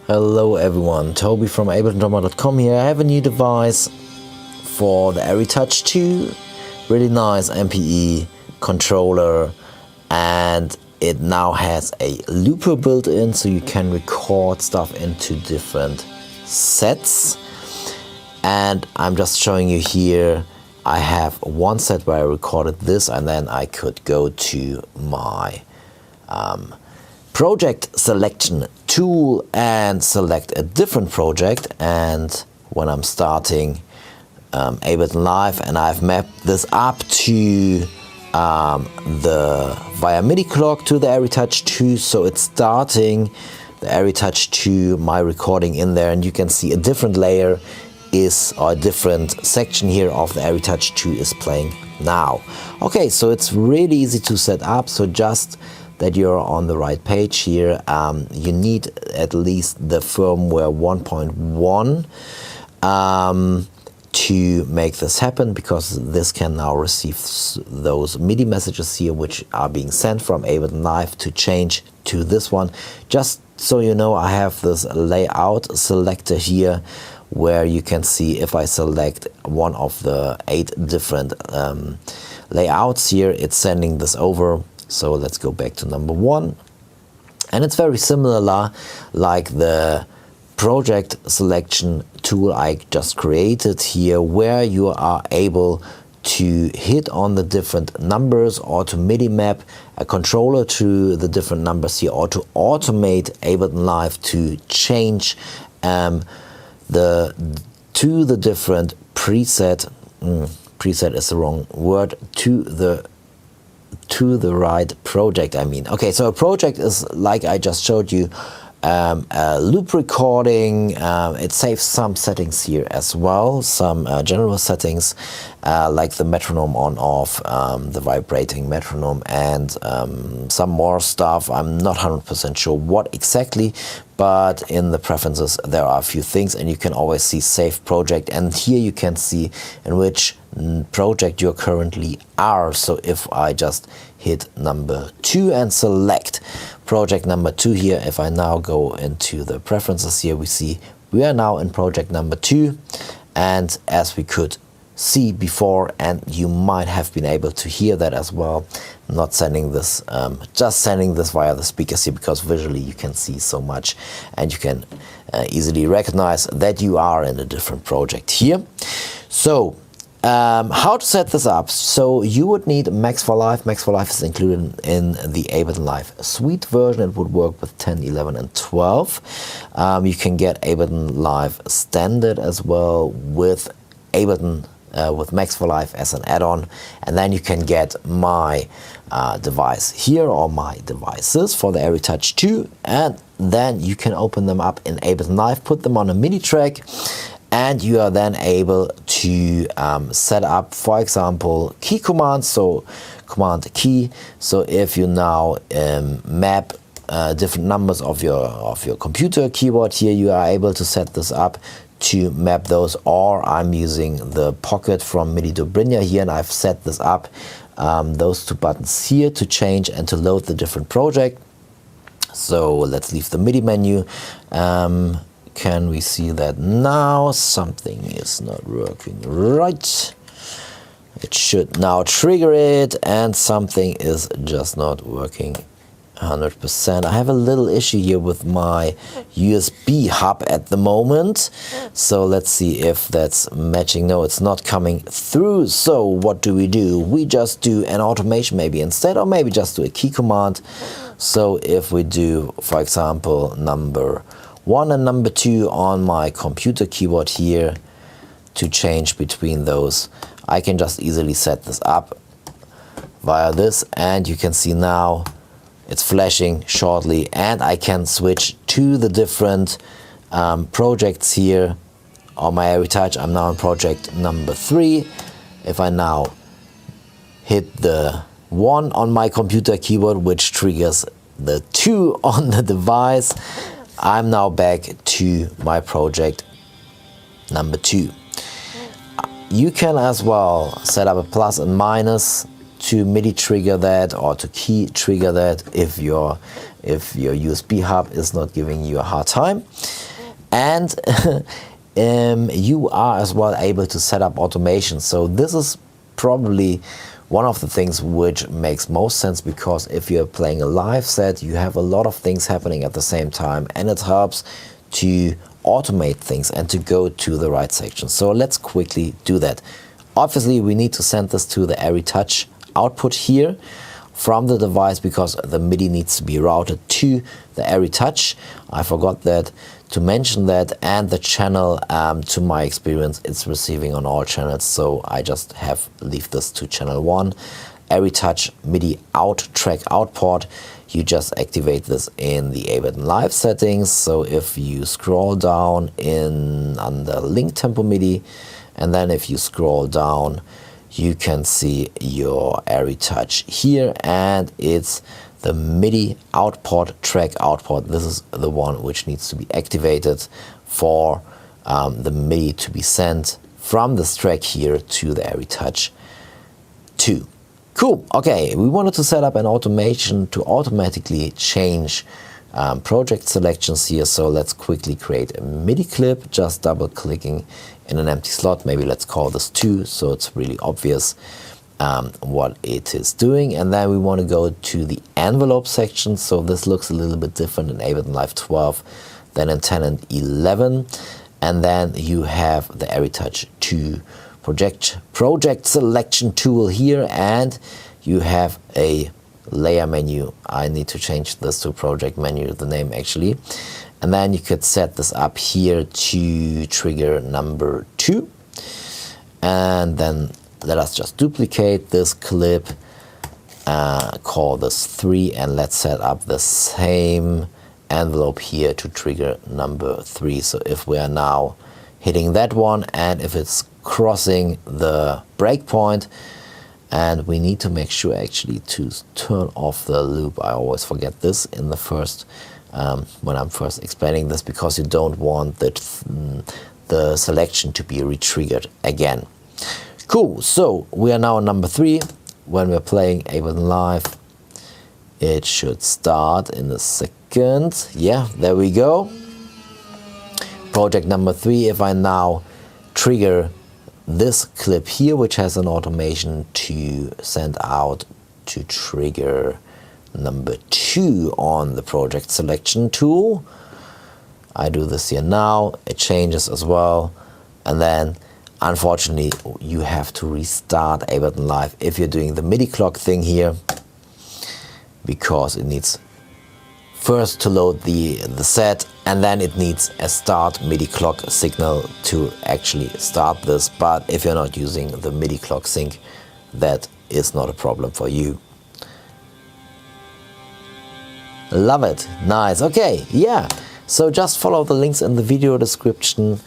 Hello everyone, Toby from abletondrummer.com here. I have a new device for the Erae Touch 2, really nice MPE controller, and it now has a looper built in so you can record stuff into different sets. And I'm just showing you here, I have one set where I recorded this, and then I could go to my project selection tool and select a different project. And when I'm starting Ableton Live, and I've mapped this up to via MIDI clock to the Erae Touch 2, so it's starting the Erae Touch 2, my recording in there, and you can see a different layer is, or a different section here of the Erae Touch 2 is playing now. Okay, so it's really easy to set up. So just that you're on the right page here, you need at least the firmware 1.1 to make this happen, because this can now receive those MIDI messages here which are being sent from Ableton Live to change to this one. Just so you know, I have this layout selector here where you can see if I select one of the 8 different layouts here, it's sending this over. So let's go back to number 1, and it's very similar like the project selection tool I just created here, where you are able to hit on the different numbers or to MIDI map a controller to the different numbers here, or to automate Ableton Live to change the different preset is the wrong word, to the right project, I mean. Okay, so a project is, like I just showed you, a loop recording. It saves some settings here as well, some general settings like the metronome on off, the vibrating metronome, and some more stuff. I'm not 100% sure what exactly, but in the preferences there are a few things, and you can always see save project, and here you can see in which project you currently are. So if I just hit number 2 and select project number 2 here, if I now go into the preferences here, we see we are now in project number 2, and as we could see before, and you might have been able to hear that as well, not sending this, just sending this via the speakers here, because visually you can see so much and you can easily recognize that you are in a different project here. So how to set this up? So you would need Max for Live. Max for Live is included in the Ableton Live Suite version. It would work with 10, 11, and 12. You can get Ableton Live Standard as well with Ableton with Max for Live as an add-on, and then you can get my device here, or my devices for the Erae Touch 2, and then you can open them up in Ableton Live, put them on a MIDI track, and you are then able to set up, for example, key commands, so command key. So if you now map different numbers of your computer keyboard here, you are able to set this up to map those. Or I'm using the Pocket from MIDI Dobrynia here, and I've set this up, those 2 buttons here, to change and to load the different project. So let's leave the MIDI menu. Can we see that now? Something is not working right. It should now trigger it, and something is just not working 100%. I have a little issue here with my USB hub at the moment, so let's see if that's matching. No, it's not coming through. So what do? We just do an automation maybe instead, or maybe just do a key command. So if we do, for example, number 1 and number 2 on my computer keyboard here, to change between those, I can just easily set this up via this, and you can see now it's flashing shortly, and I can switch to the different projects here on my Erae Touch. I'm now on project number 3. If I now hit the 1 on my computer keyboard, which triggers the 2 on the device, I'm now back to my project number 2. You can as well set up a plus and minus to MIDI trigger that, or to key trigger that, if your if your USB hub is not giving you a hard time. And you are as well able to set up automation. So this is probably one of the things which makes most sense, because if you're playing a live set, you have a lot of things happening at the same time, and it helps to automate things and to go to the right section. So let's quickly do that. Obviously, we need to send this to the Erae Touch output here from the device, because the MIDI needs to be routed to the Erae Touch. I forgot that to mention that, and the channel, to my experience, it's receiving on all channels, so I just have leave this to channel 1. Erae Touch MIDI out track out port. You just activate this in the Ableton Live settings. So if you scroll down in under link tempo MIDI, and then if you scroll down, you can see your Erae Touch here, and it's the MIDI output track output. This is the one which needs to be activated for the MIDI to be sent from this track here to the Erae Touch 2. Cool. Okay, we wanted to set up an automation to automatically change project selections here. So let's quickly create a MIDI clip, just double clicking in an empty slot. Maybe let's call this 2, so it's really obvious what it is doing. And then we want to go to the envelope section. So this looks a little bit different in Ableton Live 12 than in 10 and 11. And then you have the Erae Touch 2 project selection tool here, and you have a layer menu. I need to change this to project menu, the name actually. And then you could set this up here to trigger number 2. And then let us just duplicate this clip, call this 3, and let's set up the same envelope here to trigger number 3. So if we are now hitting that one, and if it's crossing the breakpoint, and we need to make sure actually to turn off the loop. I always forget this in the first when I'm first explaining this, because you don't want that the selection to be re-triggered again. Cool. So we are now on number 3. When we're playing Ableton Live, it should start in a second. Yeah, there we go. Project number 3. If I now trigger this clip here, which has an automation to send out to trigger number 2 on the project selection tool, I do this here now, it changes as well, and then unfortunately you have to restart Ableton Live if you're doing the MIDI clock thing here, because it needs first to load the set, and then it needs a start MIDI clock signal to actually start this. But if you're not using the MIDI clock sync, that is not a problem for you. Love it. Nice. Okay, yeah. So just follow the links in the video description,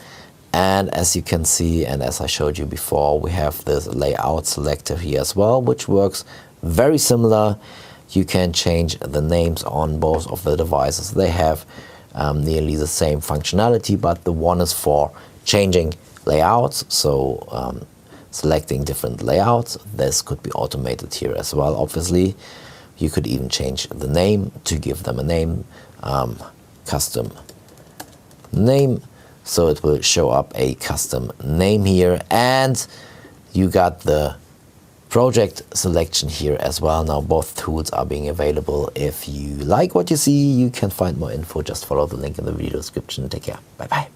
and as you can see, and as I showed you before, we have this layout selector here as well, which works very similar. You can change the names on both of the devices. They have nearly the same functionality, but the one is for changing layouts, so selecting different layouts. This could be automated here as well, obviously. You could even change the name to give them a name, custom name, so it will show up a custom name here, and you got the project selection here as well. Now both tools are being available. If you like what you see, you can find more info. Just follow the link in the video description. Take care. Bye bye.